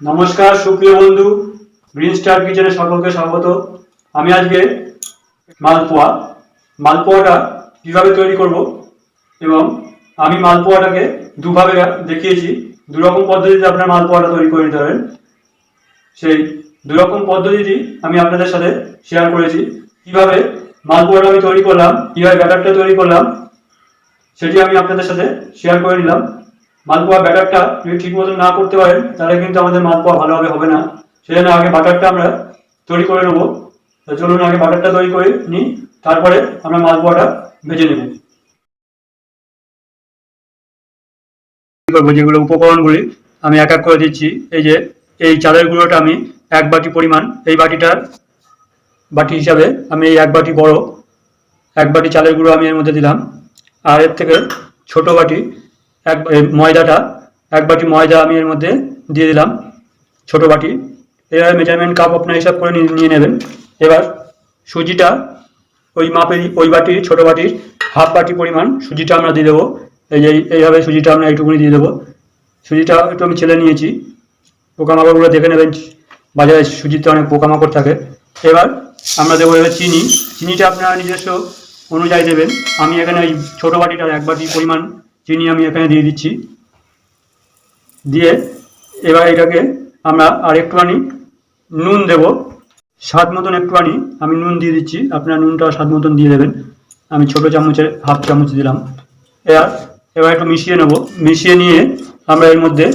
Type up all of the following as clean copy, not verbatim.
নমস্কার সুপ্রিয় বন্ধু, গ্রিন স্টার কিচেনে সকলকে স্বাগত। আমি আজকে মালপোয়াটা কিভাবে তৈরি করব এবং আমি মালপোয়াটাকে দুভাবে দেখিয়েছি। দুরকম পদ্ধতিতে আপনার মালপোয়াটা তৈরি করে নিতে পারেন। সেই দুরকম পদ্ধতিটি আমি আপনাদের সাথে শেয়ার করেছি। কিভাবে মালপোয়াটা আমি তৈরি করলাম, কিভাবে ব্যাটারটা তৈরি করলাম, সেটি আমি আপনাদের সাথে শেয়ার করে নিলাম। মালপোয়া ব্যাটারটা যদি ঠিক মতো না করতে পারেন তাহলে কিন্তু আমাদের মালপোয়া ভালোভাবে হবে না। সেজন্য আগে বাটারটা আমরা তৈরি করে নেবো। চলুন আগে বাটারটা তৈরি করে নিই, তারপরে আমরা মালপোয়াটা ভেজে নেব। করবো যেগুলো উপকরণগুলি আমি এক এক করে দিচ্ছি। এই যে এই চালের গুঁড়োটা আমি 1 বাটি পরিমাণ, এই বাটি হিসাবে আমি এই 1 বাটি বড় 1 বাটি চালের গুঁড়ো আমি এর মধ্যে দিলাম। আর এর থেকে ছোট বাটি ময়দাটা 1 বাটি ময়দা আমি এর মধ্যে দিয়ে দিলাম, ছোট বাটি। এবার মেজারমেন্ট কাপ আপনার হিসাব করে নিয়ে নেবেন। এবার সুজিটা ওই মাপের, ওই বাটির, ছোট বাটির হাফ বাটি পরিমাণ সুজিটা আমরা দিয়ে দেবো। এই যে এইভাবে সুজিটা আমরা এইটুকুনি দিয়ে দেবো। সুজিটা একটু আমি ছেলে নিয়েছি, পোকামাকড়গুলো দেখে নেবেন, বাজারে সুজিতে অনেক পোকামাকড় থাকে। এবার আমরা দেবো এবার চিনিটা আপনারা নিজস্ব অনুযায়ী দেবেন। আমি এখানে ওই ছোটো বাটিটার 1 বাটি পরিমাণ চিনি আমি এখানে দিয়ে দিচ্ছি। দিয়ে এবার এটাকে আমরা আর একটুখানি নুন দেব, স্বাদ মতন একটুখানি আমি নুন দিয়ে দিচ্ছি। আপনারা নুনটা স্বাদ মতন দিয়ে দেবেন। আমি ছোটো চামচের হাফ চামচ দিলাম। এবার একটু মিশিয়ে নেব। মিশিয়ে নিয়ে আমরা এর মধ্যে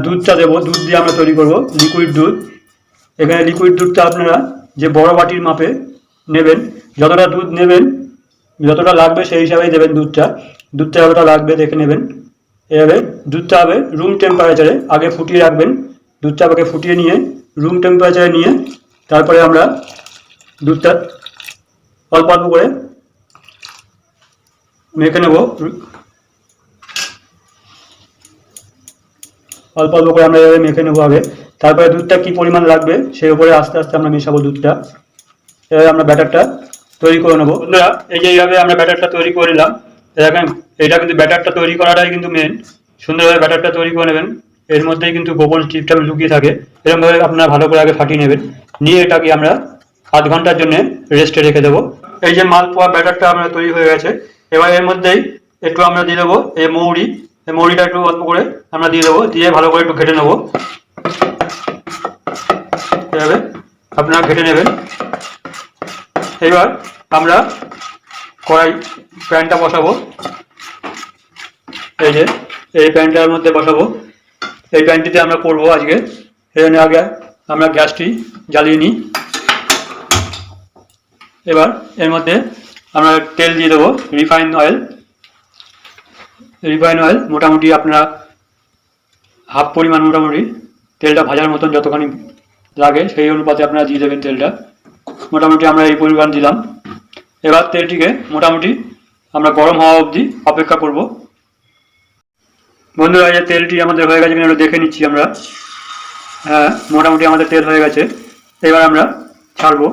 দুধটা দেবো। দুধ দিয়ে আমরা তৈরি করব লিকুইড দুধ। এখানে লিকুইড দুধটা আপনারা যে বড় বাটির মাপে নেবেন, যতটা দুধ নেবেন, যতটা লাগবে সেই হিসাবেই দেবেন। দুধটা যতটা লাগবে দেখে নেবেন। এভাবে দুধটা হবে রুম টেম্পারেচারে আগে ফুটিয়ে রাখবেন। দুধটা আগে ফুটিয়ে নিয়ে রুম টেম্পারেচারে নিয়ে তারপরে আমরা দুধটা অল্প অল্প করে মেখে নেব। অল্প অল্প করে আমরা এভাবে মেখে নেবো আগে। তারপরে দুধটা কি পরিমাণ লাগবে সেই উপরে আস্তে আস্তে আমরা মেশাবো দুধটা। এভাবে আমরা ব্যাটারটা তৈরি করে নেবো। বন্ধুরা, এই যে এইভাবে আমরা ব্যাটারটা তৈরি করে নিলাম। দেখেন, এটা কিন্তু ব্যাটারটা তৈরি করাটাই কিন্তু মেন। সুন্দরভাবে ব্যাটারটা তৈরি করে নেবেন। এর মধ্যেই কিন্তু গোপন টিপটা লুকিয়ে থাকে। এরকমভাবে আপনারা ভালো করে আগে ফাটিয়ে নেবেন। নিয়ে এটাকে আমরা আধ ঘন্টার জন্য রেস্টে রেখে দেবো। এই যে মালপোয়া ব্যাটারটা আমরা তৈরি হয়ে গেছে। এবার এর মধ্যেই একটু আমরা দিয়ে দেবো এই মৌরি। এই মৌরিটা একটু অল্প করে আমরা দিয়ে দেবো। দিয়ে ভালো করে একটু ঘেটে নেবো। এভাবে আপনারা ঘেটে নেবেন। এবার আমরা প্যানটা বসাবো। এই যে এই প্যানটার মধ্যে বসাবো। এই প্যানটিতে আমরা করবো আজকে। এখানে আগে আমরা গ্যাসটি জ্বালিয়ে নিই। এবার এর মধ্যে আমরা তেল দিয়ে দেবো, রিফাইন অয়েল মোটামুটি আপনারা হাফ পরিমাণ মোটামুটি তেলটা ভাজার মতন যতখানি লাগে সেই অনুপাতে আপনারা দিয়ে দেবেন তেলটা। মোটামুটি আমরা এই পরিমাণ দিলাম। এবার তেলটিকে মোটামুটি আমরা গরম হওয়া অবধি অপেক্ষা করব। বন্ধুরা, এই তেলটি আমাদের হয়ে গেছে কিনা দেখে নিচ্ছি আমরা। হ্যাঁ, মোটামুটি আমাদের তেল হয়ে গেছে। এবার আমরা ছাড়বো।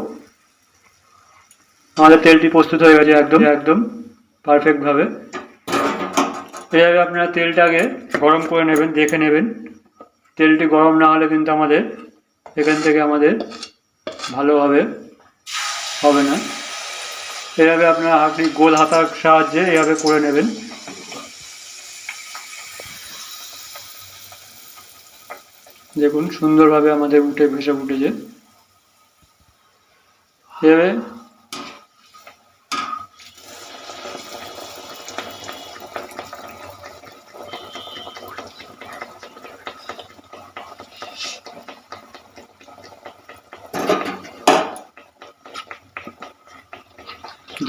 আমাদের তেলটি প্রস্তুত হয়ে গেছে একদম পারফেক্টভাবে। এইভাবে আপনারা তেলটাকে গরম করে নেবেন, দেখে নেবেন। তেলটি গরম না হলে কিন্তু আমাদের এখান থেকে আমাদের ভালোভাবে হবে না। এইভাবে আপনারা গোল হাতার সাহায্যে এইভাবে করে নেবেন। দেখুন সুন্দরভাবে আমাদের ভেসে উঠেছে। এভাবে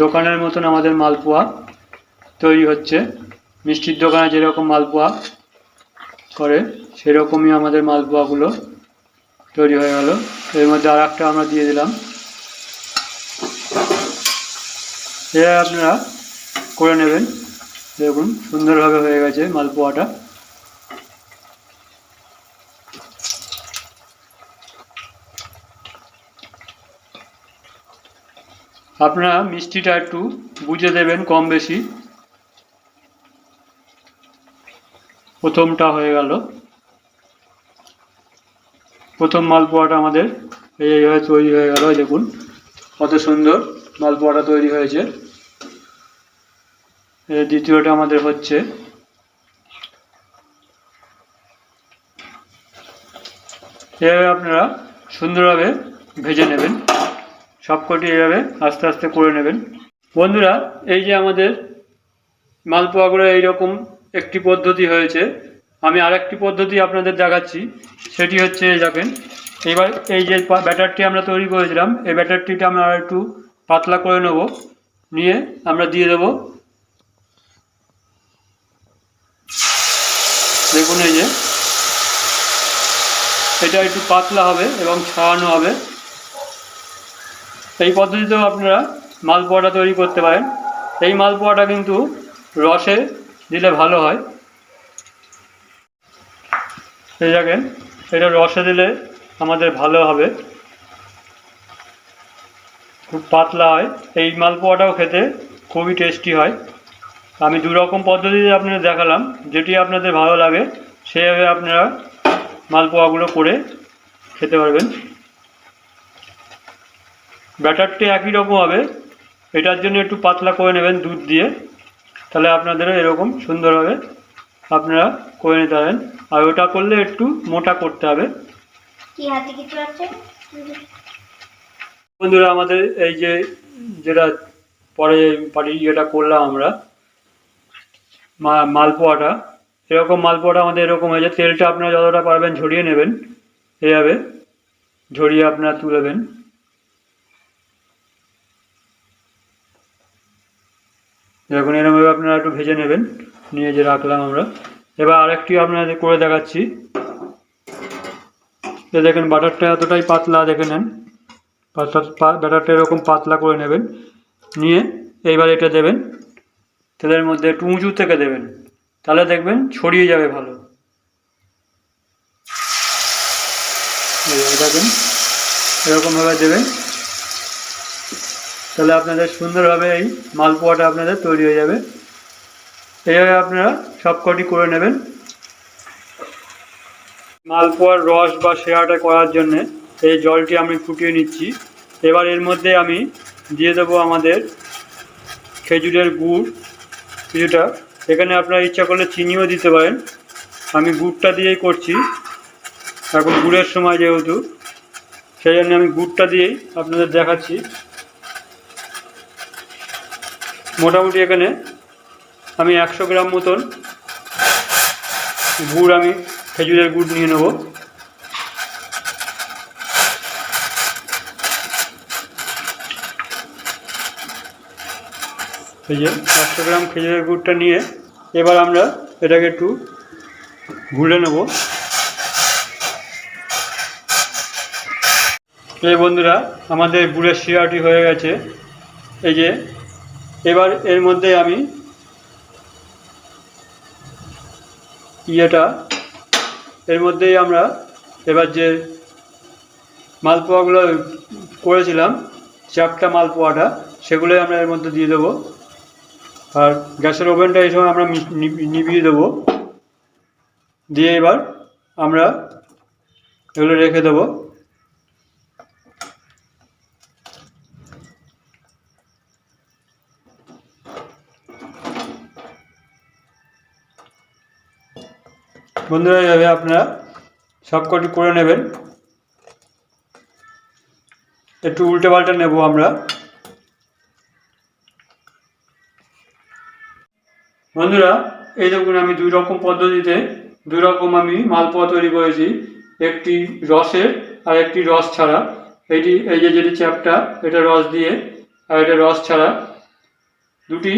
দোকানের মতন আমাদের মালপোয়া তৈরি হচ্ছে। মিষ্টির দোকানে যেরকম মালপোয়া করে সেরকমই আমাদের মালপোয়াগুলো তৈরি হয়ে গেল। এর মধ্যে আর একটা আমরা দিয়ে দিলাম। এটা আপনারা করে নেবেন। দেখুন সুন্দরভাবে হয়ে গেছে মালপোয়াটা। আপনারা মিষ্টিটা একটু বুঝে দেবেন কম বেশি। প্রথমটা হয়ে গেল। প্রথম মালপোয়াটা আমাদের এইভাবে তৈরি হয়ে গেল। দেখুন কত সুন্দর মালপোয়াটা তৈরি হয়েছে। দ্বিতীয়টা আমাদের হচ্ছে। এভাবে আপনারা সুন্দরভাবে ভেজে নেবেন, সবকটি এভাবে আস্তে আস্তে করে নেবেন। বন্ধুরা, এই যে আমাদের মালপোয়াগুলো এইরকম একটি পদ্ধতি হয়েছে, আমি আরেকটি পদ্ধতি আপনাদের দেখাচ্ছি। সেটি হচ্ছে দেখেন, এবার এই যে ব্যাটারটি আমরা তৈরি করেছিলাম, এই ব্যাটারটিটা আমরা আর একটু পাতলা করে নেব, নিয়ে আমরা দিয়ে দেব। দেখুন এই যে এটা একটু পাতলা হবে এবং ছাড়ানো হবে। এই পদ্ধতিতেও আপনারা মালপোয়াটা তৈরি করতে পারেন। এই মালপোয়াটা কিন্তু রসে দিলে ভালো হয়। এই দেখেন, এটা রসে দিলে আমাদের ভালো হবে, খুব পাতলা হয়। এই মালপোয়াটাও খেতে খুবই টেস্টি হয়। আমি দু রকম পদ্ধতিতে আপনাদের দেখালাম, যেটি আপনাদের ভালো লাগে সেভাবে আপনারা মালপোয়াগুলো করে খেতে পারবেন। ব্যাটারটি একই রকম হবে, এটার জন্য একটু পাতলা করে নেবেন দুধ দিয়ে, তাহলে আপনাদেরও এরকম সুন্দরভাবে আপনারা করে নিতে পারেন। আর ওটা করলে একটু মোটা করতে হবে। বন্ধুরা, আমাদের এই যে যেটা পরে ইয়েটা করলাম আমরা মালপোয়াটা, এরকম মালপোয়াটা আমাদের এরকম হয়েছে। তেলটা আপনারা যতটা পারবেন ঝরিয়ে নেবেন, এইভাবে ঝরিয়ে আপনারা তুলবেন। দেখুন এরকমভাবে আপনারা একটু ভেজে নেবেন, নিয়ে যে রাখলাম আমরা। এবার আরেকটি আপনাদের করে দেখাচ্ছি। দেখেন বাটারটা এতটাই পাতলা, দেখে নেন ব্যাটারটা এরকম পাতলা করে নেবেন, নিয়ে এইবার এটা দেবেন তেলের মধ্যে, একটু উঁচু থেকে দেবেন, তাহলে দেখবেন ছড়িয়ে যাবে ভালো। দেখেন এরকমভাবে দেবেন, তাহলে আপনাদের সুন্দরভাবে এই মালপোয়াটা আপনাদের তৈরি হয়ে যাবে। এইভাবে আপনারা সবকটি করে নেবেন। মালপোয়ার রস বা শেয়াটা করার জন্যে এই জলটি আমি ফুটিয়ে নিচ্ছি। এবার এর মধ্যে আমি দিয়ে দেবো আমাদের খেজুরের গুড় কিছুটা। এখানে আপনারা ইচ্ছা করলে চিনিও দিতে পারেন, আমি গুড়টা দিয়েই করছি এখন, গুড়ের সময় যেহেতু, সেই জন্য আমি গুড়টা দিয়েই আপনাদের দেখাচ্ছি। মোটামুটি এখানে আমি 100 গ্রাম মতন গুড়, আমি খেজুরের গুড় নিয়ে নেব। এই যে 100 গ্রাম খেজুরের গুড়টা নিয়ে এবার আমরা এটাকে একটু ঘুরে নেব। এই বন্ধুরা, আমাদের গুড়ের শিরাটি হয়ে গেছে। এই যে এবার এর মধ্যে আমি এর মধ্যেই আমরা এবার যে মালপোয়াগুলো করেছিলাম, চ্যাপ্টা মালপোয়াটা, সেগুলোই আমরা এর মধ্যে দিয়ে দেবো। আর গ্যাসের ওভেনটা এই সময় আমরা নিভিয়ে দেবো, দিয়ে এবার আমরা এগুলো রেখে দেবো। বন্ধুরা, এইভাবে আপনারা সবকটি করে নেবেন। একটু উল্টে পাল্টে নেব আমরা। বন্ধুরা, এই দেখুন আমি দুই রকম পদ্ধতিতে দুই রকম আমি মালপোয়া তৈরি করেছি, একটি রসের আর একটি রস ছাড়া। এই যে যেটি চ্যাপ্টা, এটা রস দিয়ে, আর এটা রস ছাড়া। দুটি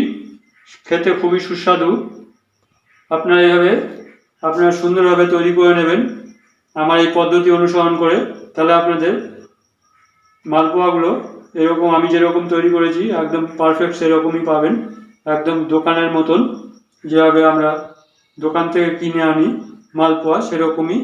খেতে খুবই সুস্বাদু। আপনারা এইভাবে আপনারা সুন্দরভাবে তৈরি করে নেবেন আমার এই পদ্ধতি অনুসরণ করে, তাহলে আপনাদের মালপোয়াগুলো এরকম আমি যেরকম তৈরি করেছি একদম পারফেক্ট সেরকমই পাবেন, একদম দোকানের মতন, যেভাবে আমরা দোকান থেকে কিনে আনি মালপোয়া সেরকমই